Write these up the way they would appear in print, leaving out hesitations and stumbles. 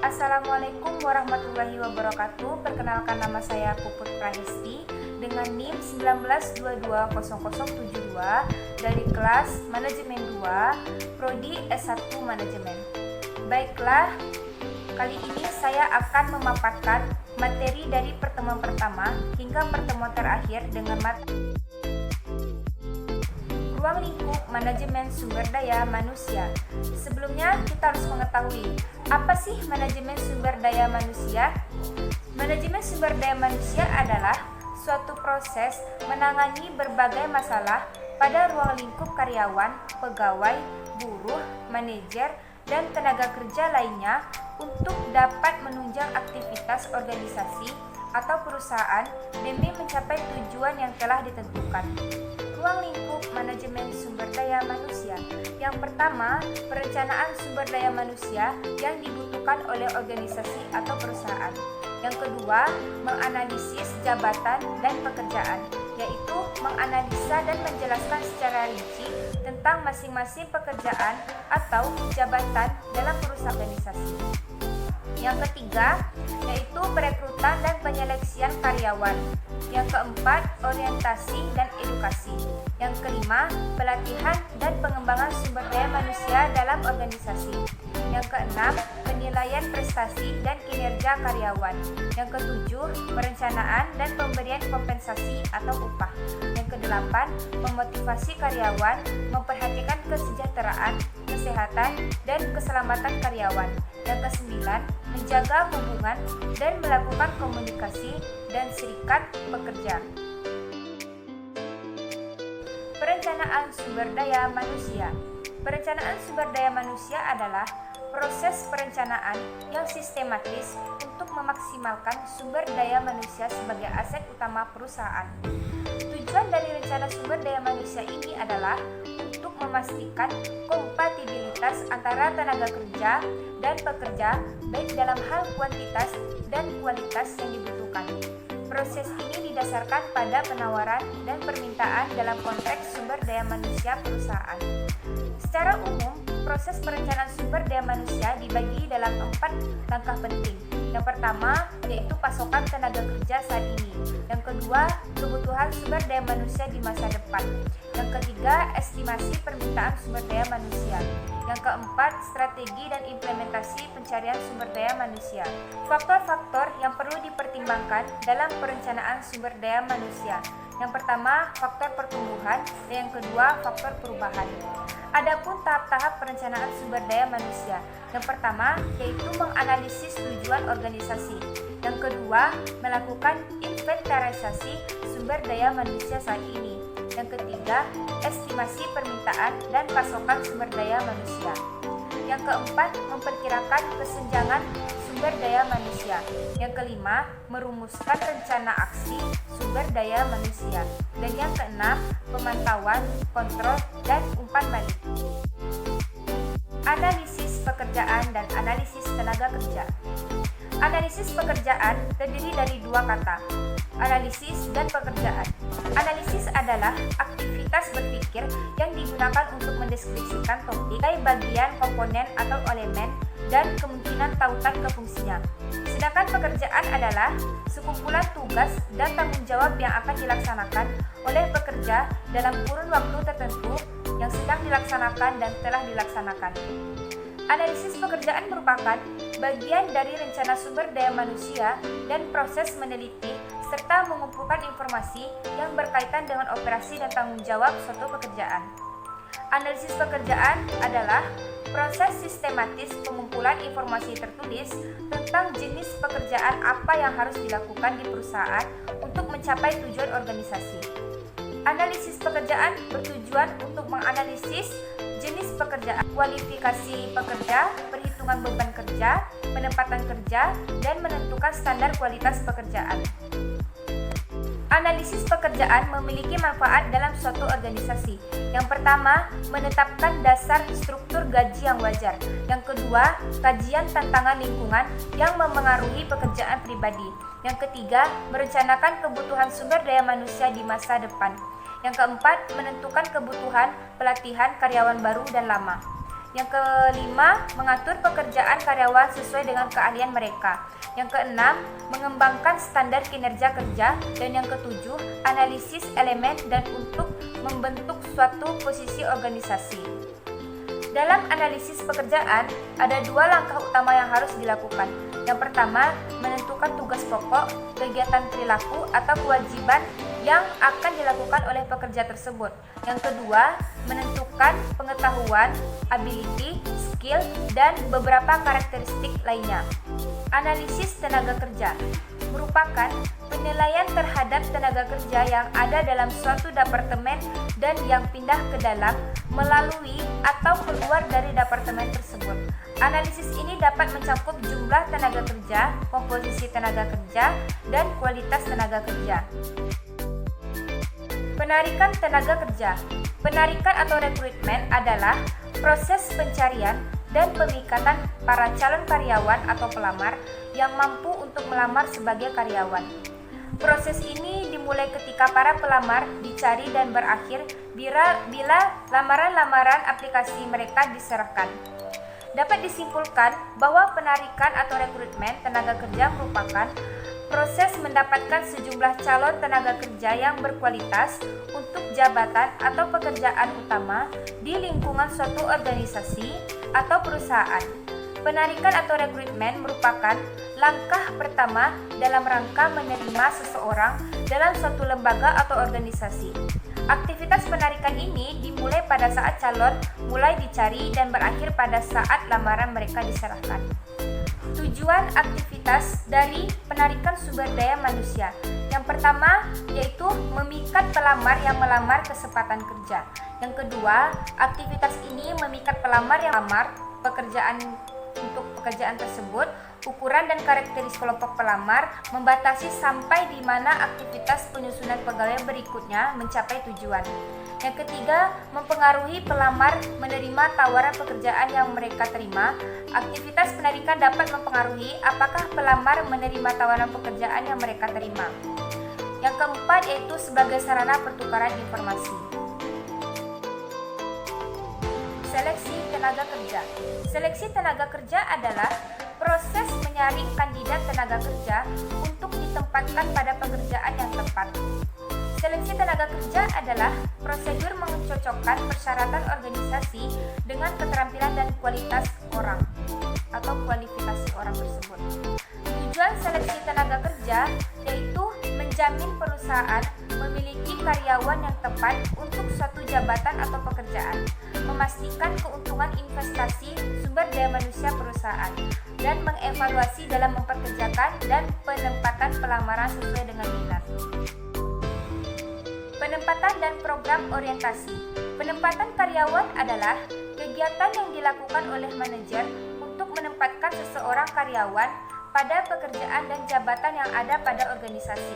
Assalamualaikum warahmatullahi wabarakatuh. Perkenalkan, nama saya Puput Prahesti dengan NIM 192200072 dari kelas Manajemen 2, Prodi S1 Manajemen. Baiklah, kali ini saya akan memaparkan materi dari pertemuan pertama hingga pertemuan terakhir dengan materi ruang lingkup manajemen sumber daya manusia. Sebelumnya kita harus mengetahui apa sih manajemen sumber daya manusia? Manajemen sumber daya manusia adalah suatu proses menangani berbagai masalah pada ruang lingkup karyawan, pegawai, buruh, manajer, dan tenaga kerja lainnya untuk dapat menunjang aktivitas organisasi atau perusahaan demi mencapai tujuan yang telah ditentukan. Ruang lingkup manajemen sumber daya manusia. Yang pertama, perencanaan sumber daya manusia yang dibutuhkan oleh organisasi atau perusahaan. Yang kedua, menganalisis jabatan dan pekerjaan, yaitu menganalisa dan menjelaskan secara rinci tentang masing-masing pekerjaan atau jabatan dalam perusahaan organisasi. Yang ketiga, yaitu perekrutan dan penyeleksian karyawan. Yang keempat, orientasi dan edukasi. Yang kelima, pelatihan dan pengembangan sumber daya manusia dalam organisasi. Yang keenam, penilaian prestasi dan kinerja karyawan. Yang ketujuh, perencanaan dan pemberian kompensasi atau upah. Yang kedelapan, memotivasi karyawan, memperhatikan kesejahteraan, kesehatan, dan keselamatan karyawan. Yang kesembilan, menjaga hubungan dan melakukan komunikasi dan serikat pekerja. Perencanaan sumber daya manusia. Perencanaan sumber daya manusia adalah proses perencanaan yang sistematis untuk memaksimalkan sumber daya manusia sebagai aset utama perusahaan. Tujuan dari rencana sumber daya manusia ini adalah untuk memastikan kompatibilitas antara tenaga kerja dan pekerja baik dalam hal kuantitas dan kualitas yang dibutuhkan. Proses ini didasarkan pada penawaran dan permintaan dalam konteks sumber daya manusia perusahaan. Secara umum, proses perencanaan sumber daya manusia dibagi dalam 4 langkah penting. Yang pertama, yaitu pasokan tenaga kerja saat ini. Yang kedua, kebutuhan sumber daya manusia di masa depan. Yang ketiga, estimasi permintaan sumber daya manusia. Yang keempat, strategi dan implementasi pencarian sumber daya manusia. Faktor-faktor yang perlu dipertimbangkan dalam perencanaan sumber daya manusia. Yang pertama, faktor pertumbuhan, dan yang kedua, faktor perubahan. Adapun tahap-tahap perencanaan sumber daya manusia. Yang pertama, yaitu menganalisis tujuan organisasi. Yang kedua, melakukan inventarisasi sumber daya manusia saat ini. Yang ketiga, estimasi permintaan dan pasokan sumber daya manusia. Yang keempat, memperkirakan kesenjangan sumber daya manusia. Yang kelima, merumuskan rencana aksi sumber daya manusia. Dan yang keenam, pemantauan, kontrol, dan umpan balik. Analisis pekerjaan dan analisis tenaga kerja. Analisis pekerjaan terdiri dari dua kata, analisis dan pekerjaan. Analisis adalah aktivitas berpikir yang digunakan untuk mendeskripsikan topik, bagian, komponen atau elemen, dan kemungkinan tautan ke fungsinya. Sedangkan pekerjaan adalah sekumpulan tugas dan tanggung jawab yang akan dilaksanakan oleh pekerja dalam kurun waktu tertentu yang sedang dilaksanakan dan telah dilaksanakan. Analisis pekerjaan merupakan bagian dari rencana sumber daya manusia dan proses meneliti serta mengumpulkan informasi yang berkaitan dengan operasi dan tanggung jawab suatu pekerjaan. Analisis pekerjaan adalah proses sistematis pengumpulan informasi tertulis tentang jenis pekerjaan apa yang harus dilakukan di perusahaan untuk mencapai tujuan organisasi. Analisis pekerjaan bertujuan untuk menganalisis jenis pekerjaan, kualifikasi pekerja, perhitungan beban kerja, penempatan kerja, dan menentukan standar kualitas pekerjaan. Analisis pekerjaan memiliki manfaat dalam suatu organisasi. Yang pertama, menetapkan dasar struktur gaji yang wajar. Yang kedua, kajian tantangan lingkungan yang memengaruhi pekerjaan pribadi. Yang ketiga, merencanakan kebutuhan sumber daya manusia di masa depan. Yang keempat, menentukan kebutuhan pelatihan karyawan baru dan lama. Yang kelima, mengatur pekerjaan karyawan sesuai dengan keahlian mereka. Yang keenam, mengembangkan standar kinerja kerja. Dan yang ketujuh, analisis elemen dan untuk membentuk suatu posisi organisasi. Dalam analisis pekerjaan, ada dua langkah utama yang harus dilakukan. Yang pertama, menentukan tugas pokok, kegiatan perilaku atau kewajiban yang akan dilakukan oleh pekerja tersebut. Yang kedua, menentukan pengetahuan, ability, skill, dan beberapa karakteristik lainnya. Analisis tenaga kerja merupakan penilaian terhadap tenaga kerja yang ada dalam suatu departemen dan yang pindah ke dalam, melalui, atau keluar dari departemen tersebut. Analisis ini dapat mencakup jumlah tenaga kerja, komposisi tenaga kerja, dan kualitas tenaga kerja. Penarikan tenaga kerja. Penarikan atau rekrutmen adalah proses pencarian dan pemikatan para calon karyawan atau pelamar yang mampu untuk melamar sebagai karyawan. Proses ini dimulai ketika para pelamar dicari dan berakhir bila lamaran-lamaran aplikasi mereka diserahkan. Dapat disimpulkan bahwa penarikan atau rekrutmen tenaga kerja merupakan proses mendapatkan sejumlah calon tenaga kerja yang berkualitas untuk jabatan atau pekerjaan utama di lingkungan suatu organisasi atau perusahaan. Penarikan atau rekrutmen merupakan langkah pertama dalam rangka menerima seseorang dalam suatu lembaga atau organisasi. Aktivitas penarikan ini dimulai pada saat calon mulai dicari dan berakhir pada saat lamaran mereka diserahkan. Tujuan aktivitas dari penarikan sumber daya manusia. Yang pertama yaitu memikat pelamar yang melamar kesempatan kerja. Yang kedua, aktivitas ini memikat pelamar yang melamar untuk pekerjaan tersebut. Ukuran dan karakteristik kelompok pelamar membatasi sampai di mana aktivitas penyusunan pegawai berikutnya mencapai tujuan. Yang ketiga, mempengaruhi pelamar menerima tawaran pekerjaan yang mereka terima. Aktivitas penarikan dapat mempengaruhi apakah pelamar menerima tawaran pekerjaan yang mereka terima. Yang keempat yaitu sebagai sarana pertukaran informasi. Seleksi tenaga kerja. Seleksi tenaga kerja adalah proses menyaring kandidat tenaga kerja untuk ditempatkan pada pekerjaan yang tepat. Seleksi tenaga kerja adalah prosedur mencocokkan persyaratan organisasi dengan keterampilan dan kualitas orang atau kualifikasi orang tersebut. Tujuan seleksi tenaga kerja yaitu menjamin perusahaan memiliki karyawan yang tepat untuk suatu jabatan atau pekerjaan, memastikan keuntungan investasi sumber daya manusia perusahaan, dan mengevaluasi dalam mempekerjakan dan penempatan pelamaran sesuai dengan minat. Penempatan dan program orientasi. Penempatan karyawan adalah kegiatan yang dilakukan oleh manajer untuk menempatkan seseorang karyawan pada pekerjaan dan jabatan yang ada pada organisasi.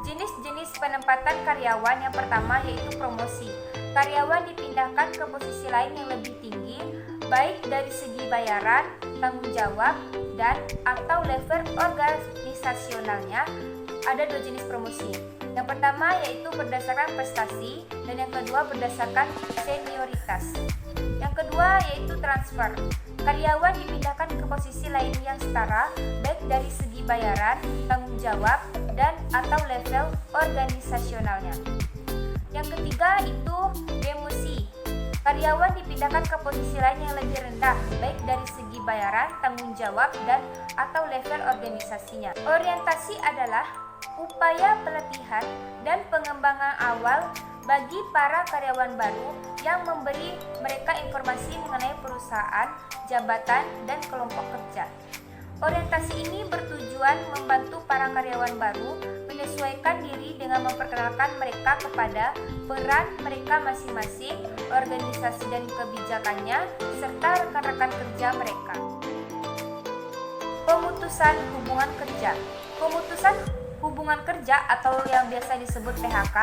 Jenis-jenis penempatan karyawan yang pertama yaitu promosi. Karyawan dipindahkan ke posisi lain yang lebih tinggi, baik dari segi bayaran, tanggung jawab, dan atau level organisasionalnya. Ada dua jenis promosi. Yang pertama yaitu berdasarkan prestasi dan yang kedua berdasarkan senioritas. Yang kedua yaitu transfer. Karyawan dipindahkan ke posisi lain yang setara baik dari segi bayaran, tanggung jawab, dan atau level organisasionalnya. Yang ketiga itu demosi. Karyawan dipindahkan ke posisi lain yang lebih rendah baik dari segi bayaran, tanggung jawab, dan atau level organisasinya. Orientasi adalah upaya pelatihan dan pengembangan awal bagi para karyawan baru yang memberi mereka informasi mengenai perusahaan, jabatan, dan kelompok kerja. Orientasi ini bertujuan membantu para karyawan baru menyesuaikan diri dengan memperkenalkan mereka kepada peran mereka masing-masing, organisasi dan kebijakannya, serta rekan-rekan kerja mereka. Pemutusan hubungan kerja. Pemutusan hubungan kerja atau yang biasa disebut PHK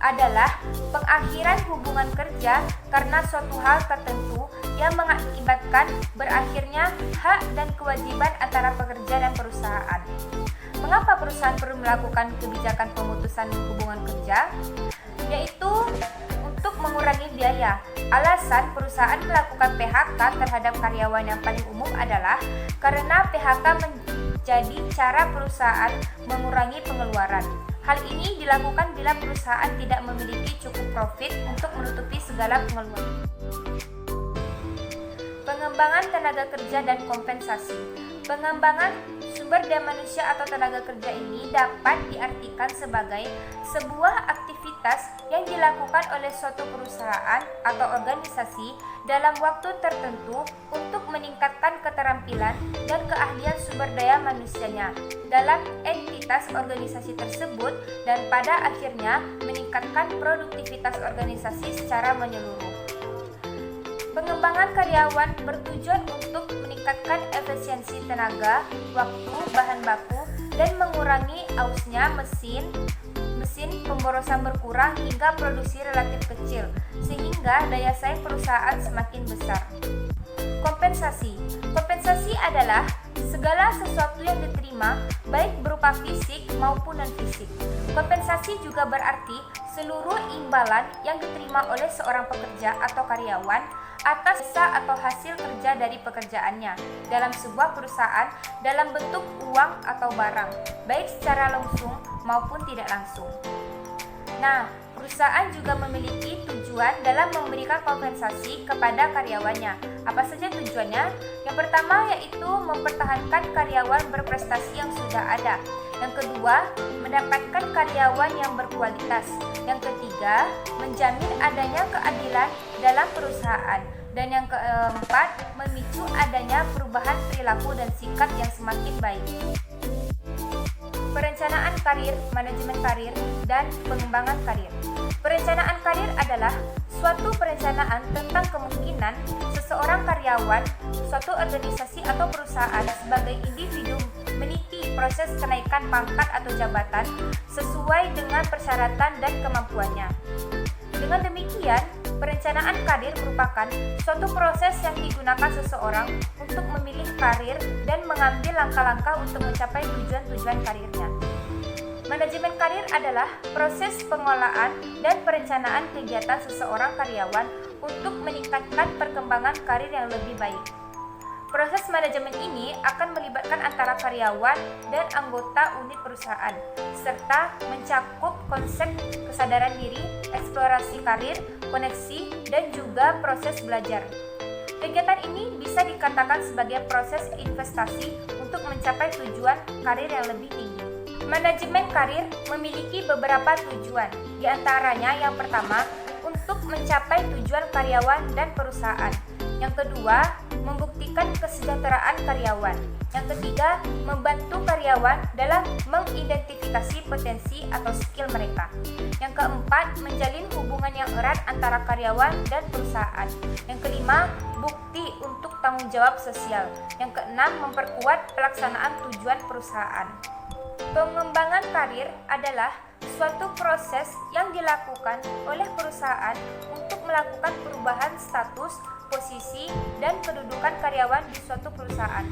adalah pengakhiran hubungan kerja karena suatu hal tertentu yang mengakibatkan berakhirnya hak dan kewajiban antara pekerja dan perusahaan. Mengapa perusahaan perlu melakukan kebijakan pemutusan hubungan kerja? Yaitu untuk mengurangi biaya. Alasan perusahaan melakukan PHK terhadap karyawan yang paling umum adalah karena PHK menjadi cara perusahaan mengurangi pengeluaran. Hal ini dilakukan bila perusahaan tidak memiliki cukup profit untuk menutupi segala pengeluaran. Pengembangan tenaga kerja dan kompensasi. Pengembangan sumber daya manusia atau tenaga kerja ini dapat diartikan sebagai sebuah aktivitas yang dilakukan oleh suatu perusahaan atau organisasi dalam waktu tertentu untuk meningkatkan keterampilan dan keahlian sumber daya manusianya dalam entitas organisasi tersebut dan pada akhirnya meningkatkan produktivitas organisasi secara menyeluruh. Pengembangan karyawan bertujuan untuk meningkatkan efisiensi tenaga, waktu, bahan baku, dan mengurangi ausnya mesin pemborosan berkurang hingga produksi relatif kecil, sehingga daya saing perusahaan semakin besar. Kompensasi. Kompensasi adalah segala sesuatu yang diterima, baik berupa fisik maupun non-fisik. Kompensasi juga berarti seluruh imbalan yang diterima oleh seorang pekerja atau karyawan atas jasa atau hasil kerja dari pekerjaannya dalam sebuah perusahaan dalam bentuk uang atau barang, baik secara langsung maupun tidak langsung. Nah, perusahaan juga memiliki tujuan dalam memberikan kompensasi kepada karyawannya. Apa saja tujuannya? Yang pertama yaitu mempertahankan karyawan berprestasi yang sudah ada. Yang kedua, mendapatkan karyawan yang berkualitas. Yang ketiga, menjamin adanya keadilan dalam perusahaan. Dan yang keempat, memicu adanya perubahan perilaku dan sikap yang semakin baik. Perencanaan karir, manajemen karir, dan pengembangan karir. Perencanaan karir adalah suatu perencanaan tentang kemungkinan seseorang karyawan, suatu organisasi atau perusahaan sebagai individu meniti proses kenaikan pangkat atau jabatan sesuai dengan persyaratan dan kemampuannya. Dengan demikian, perencanaan karir merupakan suatu proses yang digunakan seseorang untuk memilih karir dan mengambil langkah-langkah untuk mencapai tujuan-tujuan karirnya. Manajemen karir adalah proses pengolahan dan perencanaan kegiatan seseorang karyawan untuk meningkatkan perkembangan karir yang lebih baik. Proses manajemen ini akan melibatkan antara karyawan dan anggota unit perusahaan, serta mencakup konsep kesadaran diri, eksplorasi karir, koneksi, dan juga proses belajar. Kegiatan ini bisa dikatakan sebagai proses investasi untuk mencapai tujuan karir yang lebih tinggi. Manajemen karir memiliki beberapa tujuan, di antaranya yang pertama, untuk mencapai tujuan karyawan dan perusahaan. Yang kedua, membuktikan kesejahteraan karyawan. Yang ketiga, membantu karyawan dalam mengidentifikasi potensi atau skill mereka. Yang keempat, menjalin hubungan yang erat antara karyawan dan perusahaan. Yang kelima, bukti untuk tanggung jawab sosial. Yang keenam, memperkuat pelaksanaan tujuan perusahaan. Pengembangan karir adalah suatu proses yang dilakukan oleh perusahaan untuk melakukan perubahan status, posisi, dan kedudukan karyawan di suatu perusahaan.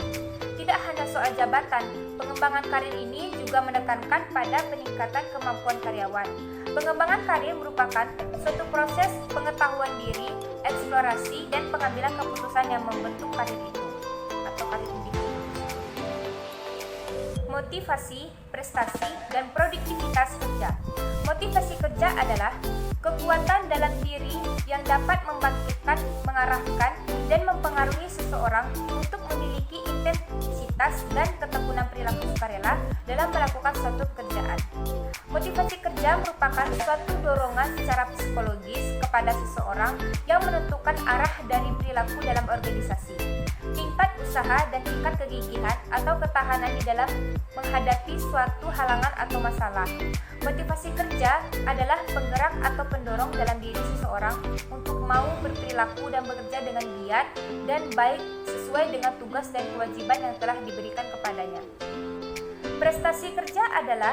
Tidak hanya soal jabatan, pengembangan karir ini juga menekankan pada peningkatan kemampuan karyawan. Pengembangan karir merupakan suatu proses pengetahuan diri, eksplorasi, dan pengambilan keputusan yang membentuk karir itu atau karir individu. Motivasi, prestasi, dan produktivitas kerja. Motivasi kerja adalah kekuatan dalam diri yang dapat membangkitkan, mengarahkan, dan mempengaruhi seseorang untuk memiliki intensitas dan ketekunan perilaku sukarela dalam melakukan suatu pekerjaan. Motivasi kerja merupakan suatu dorongan secara psikologis kepada seseorang yang menentukan arah dari perilaku dalam organisasi, tingkat usaha dan tingkat kegigihan atau ketahanan di dalam menghadapi suatu halangan atau masalah. Motivasi kerja adalah penggerak atau pendorong dalam diri seseorang untuk mau berperilaku dan bekerja dengan giat dan baik sesuai dengan tugas dan kewajiban yang telah diberikan kepadanya. Prestasi kerja adalah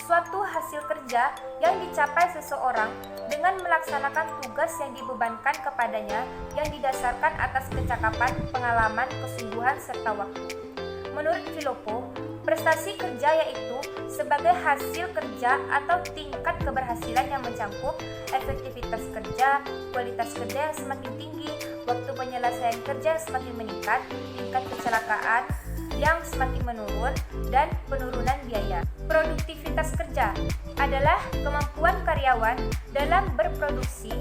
suatu hasil kerja yang dicapai seseorang dengan melaksanakan tugas yang dibebankan kepadanya yang didasarkan atas kecakapan, pengalaman, kesungguhan, serta waktu. Menurut Filopo, prestasi kerja yaitu sebagai hasil kerja atau tingkat keberhasilan yang mencakup efektivitas kerja, kualitas kerja yang semakin tinggi, waktu penyelesaian kerja yang semakin meningkat, tingkat kecelakaan yang semakin menurun, dan penurunan biaya. Produktivitas kerja adalah kemampuan karyawan dalam berproduksi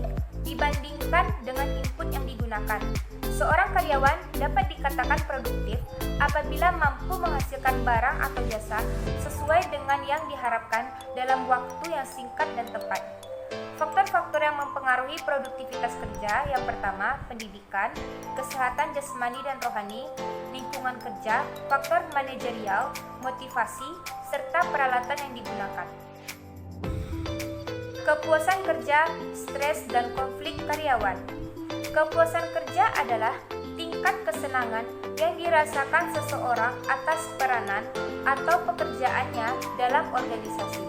dibandingkan dengan input yang digunakan. Seorang karyawan dapat dikatakan produktif apabila mampu menghasilkan barang atau jasa sesuai dengan yang diharapkan dalam waktu yang singkat dan tepat. Faktor-faktor yang mempengaruhi produktivitas kerja yang pertama, pendidikan, kesehatan jasmani dan rohani, lingkungan kerja, faktor manajerial, motivasi, serta peralatan yang digunakan. Kepuasan kerja, stres, dan konflik karyawan. Kepuasan kerja adalah tingkat kesenangan yang dirasakan seseorang atas peranan atau pekerjaannya dalam organisasi.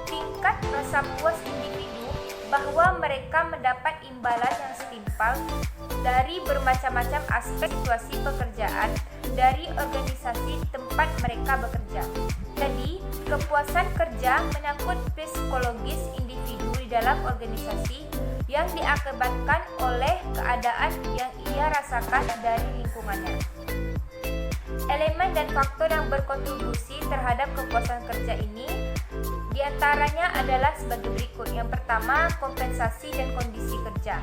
Tingkat rasa puas individu bahwa mereka mendapat imbalan yang setimpal dari bermacam-macam aspek situasi pekerjaan dari organisasi tempat mereka bekerja. Jadi, kepuasan kerja menyangkut psikologis individu di dalam organisasi yang diakibatkan oleh keadaan yang ia rasakan dari lingkungannya. Elemen dan faktor yang berkontribusi terhadap kepuasan kerja ini diantaranya adalah sebagai berikut. Yang pertama, kompensasi dan kondisi kerja.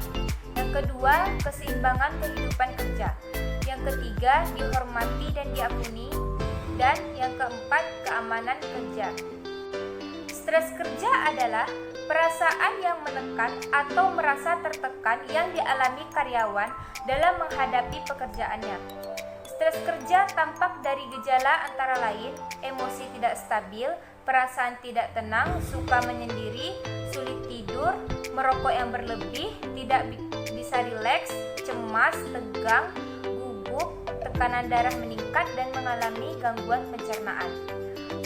Yang kedua, keseimbangan kehidupan kerja. Yang ketiga, dihormati dan diakui. Dan yang keempat, keamanan kerja. Stres kerja adalah perasaan yang menekan atau merasa tertekan yang dialami karyawan dalam menghadapi pekerjaannya. Stres kerja tampak dari gejala antara lain emosi tidak stabil, perasaan tidak tenang, suka menyendiri, sulit tidur, merokok yang berlebih, tidak bisa rileks, cemas, tegang, gugup, tekanan darah meningkat, dan mengalami gangguan pencernaan.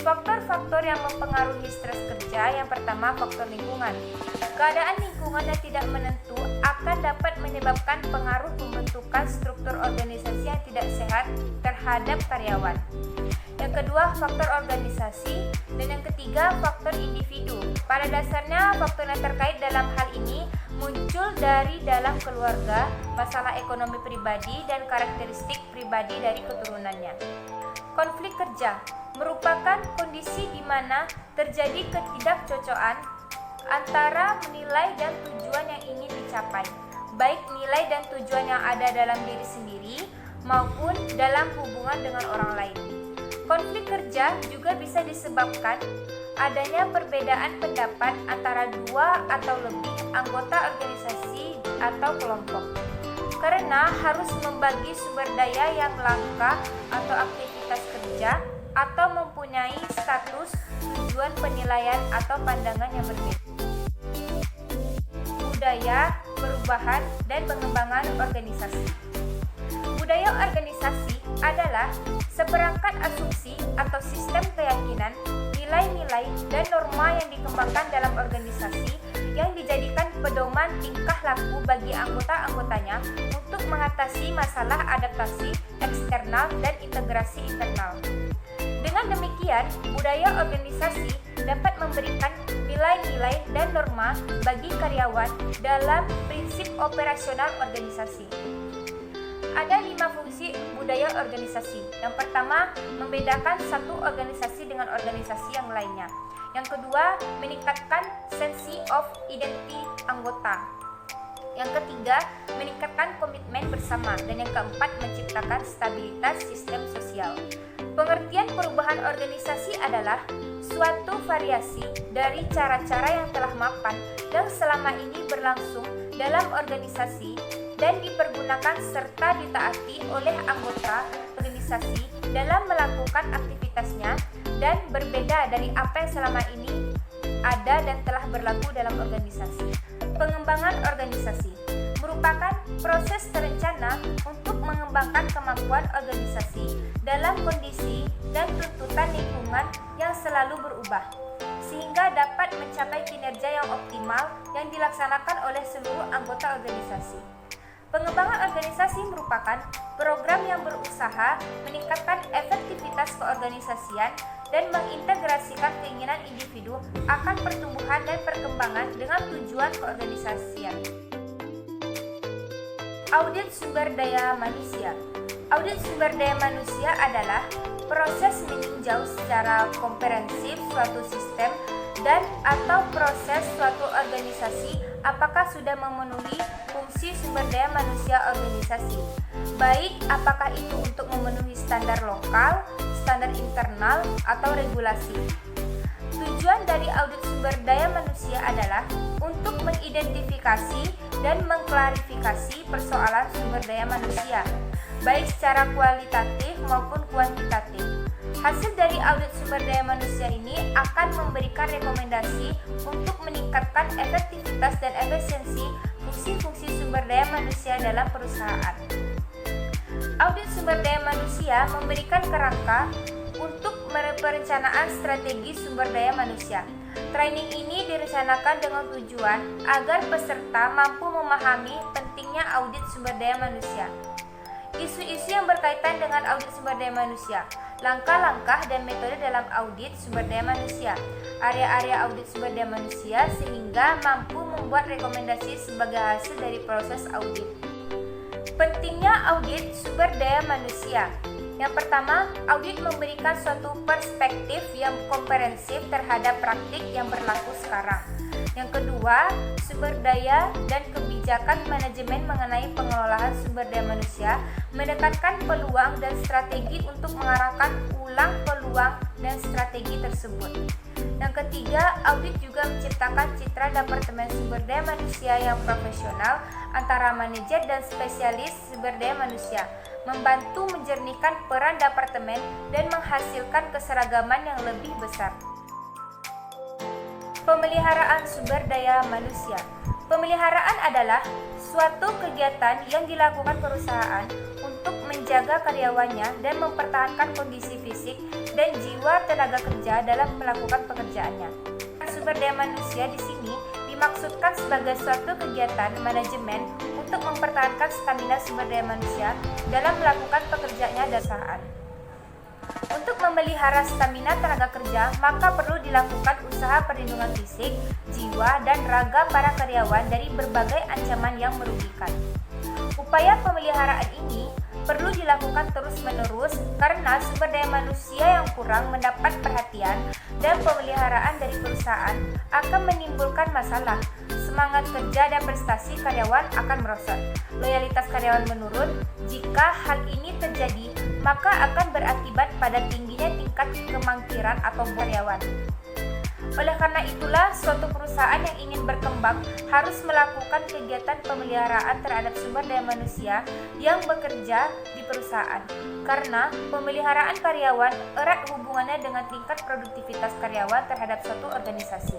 Faktor-faktor yang mempengaruhi stres kerja yang pertama, faktor lingkungan. Keadaan lingkungan yang tidak menentu akan dapat menyebabkan pengaruh pembentukan struktur organisasi yang tidak sehat terhadap karyawan. Yang kedua, faktor organisasi, dan yang ketiga, faktor individu. Pada dasarnya, faktor yang terkait dalam hal ini muncul dari dalam keluarga, masalah ekonomi pribadi, dan karakteristik pribadi dari keturunannya. Konflik kerja merupakan kondisi di mana terjadi ketidakcocokan antara nilai dan tujuan yang ingin dicapai, baik nilai dan tujuan yang ada dalam diri sendiri maupun dalam hubungan dengan orang lain. Konflik kerja juga bisa disebabkan adanya perbedaan pendapat antara dua atau lebih anggota organisasi atau kelompok, karena harus membagi sumber daya yang langka atau aktivitas kerja atau mempunyai status, tujuan, penilaian, atau pandangan yang berbeda. Budaya, perubahan, dan pengembangan organisasi. Budaya organisasi adalah seperangkat asumsi atau sistem keyakinan, nilai-nilai, dan norma yang dikembangkan dalam organisasi yang dijadikan pedoman tingkah laku bagi anggota-anggotanya untuk mengatasi masalah adaptasi eksternal dan integrasi internal. Dengan demikian, budaya organisasi dapat memberikan nilai-nilai dan norma bagi karyawan dalam prinsip operasional organisasi. Ada 5 fungsi budaya organisasi. Yang pertama, membedakan satu organisasi dengan organisasi yang lainnya. Yang kedua, meningkatkan sense of identity anggota. Yang ketiga, meningkatkan komitmen bersama. Dan yang keempat, menciptakan stabilitas sistem sosial. Pengertian perubahan organisasi adalah suatu variasi dari cara-cara yang telah mapan yang selama ini berlangsung dalam organisasi dan dipergunakan serta ditaati oleh anggota organisasi dalam melakukan aktivitasnya dan berbeda dari apa yang selama ini ada dan telah berlaku dalam organisasi. Pengembangan organisasi merupakan proses terencana untuk mengembangkan kemampuan organisasi dalam kondisi dan tuntutan lingkungan yang selalu berubah, sehingga dapat mencapai kinerja yang optimal yang dilaksanakan oleh seluruh anggota organisasi. Pengembangan organisasi merupakan program yang berusaha meningkatkan efektivitas keorganisasian dan mengintegrasikan keinginan individu akan pertumbuhan dan perkembangan dengan tujuan keorganisasian. Audit sumber daya manusia. Audit sumber daya manusia adalah proses meninjau secara komprehensif suatu sistem dan atau proses suatu organisasi apakah sudah memenuhi fungsi sumber daya manusia organisasi, baik apakah itu untuk memenuhi standar lokal, standar internal, atau regulasi. Tujuan dari audit sumber daya manusia adalah untuk mengidentifikasi dan mengklarifikasi persoalan sumber daya manusia, baik secara kualitatif maupun kuantitatif. Hasil dari audit sumber daya manusia ini akan memberikan rekomendasi untuk meningkatkan efektivitas dan efisiensi fungsi-fungsi sumber daya manusia dalam perusahaan. Audit sumber daya manusia memberikan kerangka untuk perencanaan strategi sumber daya manusia. Training ini direncanakan dengan tujuan agar peserta mampu memahami pentingnya audit sumber daya manusia. Isu-isu yang berkaitan dengan audit sumber daya manusia, langkah-langkah dan metode dalam audit sumber daya manusia, area-area audit sumber daya manusia sehingga mampu membuat rekomendasi sebagai hasil dari proses audit. Pentingnya audit sumber daya manusia. Yang pertama, audit memberikan suatu perspektif yang komprehensif terhadap praktik yang berlaku sekarang. Yang kedua, sumber daya dan kebijakan manajemen mengenai pengelolaan sumber daya manusia mendekatkan peluang dan strategi untuk mengarahkan ulang peluang dan strategi tersebut. Yang ketiga, audit juga menciptakan citra Departemen Sumber Daya Manusia yang profesional antara manajer dan spesialis sumber daya manusia, membantu menjernihkan peran departemen dan menghasilkan keseragaman yang lebih besar. Pemeliharaan sumber daya manusia. Pemeliharaan adalah suatu kegiatan yang dilakukan perusahaan untuk menjaga karyawannya dan mempertahankan kondisi fisik dan jiwa tenaga kerja dalam melakukan pekerjaannya. Sumber daya manusia di sini dimaksudkan sebagai suatu kegiatan manajemen untuk mempertahankan stamina sumber daya manusia dalam melakukan pekerjaannya dan perusahaan. Untuk memelihara stamina tenaga kerja, maka perlu dilakukan usaha perlindungan fisik, jiwa, dan raga para karyawan dari berbagai ancaman yang merugikan. Upaya pemeliharaan ini perlu dilakukan terus-menerus karena sumber daya manusia yang kurang mendapat perhatian dan pemeliharaan dari perusahaan akan menimbulkan masalah. Semangat kerja dan prestasi karyawan akan merosot. Loyalitas karyawan menurun. Jika hal ini terjadi, maka akan berakibat pada tingginya tingkat kemangkiran atau karyawan. Oleh karena itulah, suatu perusahaan yang ingin berkembang harus melakukan kegiatan pemeliharaan terhadap sumber daya manusia yang bekerja di perusahaan. Karena pemeliharaan karyawan erat hubungannya dengan tingkat produktivitas karyawan terhadap suatu organisasi.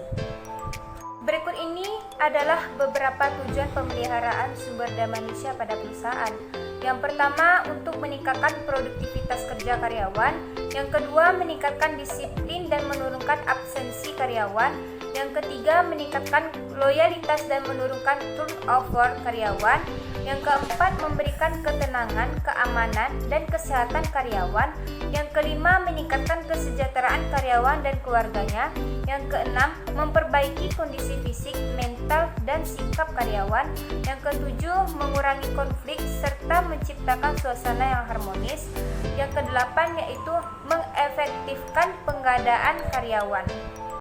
Berikut ini adalah beberapa tujuan pemeliharaan sumber daya manusia pada perusahaan. Yang pertama, untuk meningkatkan produktivitas kerja karyawan. Yang kedua, meningkatkan disiplin dan menurunkan absensi karyawan. Yang ketiga, meningkatkan loyalitas dan menurunkan turnover karyawan. Yang keempat, memberikan ketenangan, keamanan, dan kesehatan karyawan. Yang kelima, meningkatkan kesejahteraan karyawan dan keluarganya. Yang keenam, memperbaiki kondisi fisik, mental, dan sikap karyawan. Yang ketujuh, mengurangi konflik serta menciptakan suasana yang harmonis. Yang kedelapan, yaitu mengefektifkan pengadaan karyawan.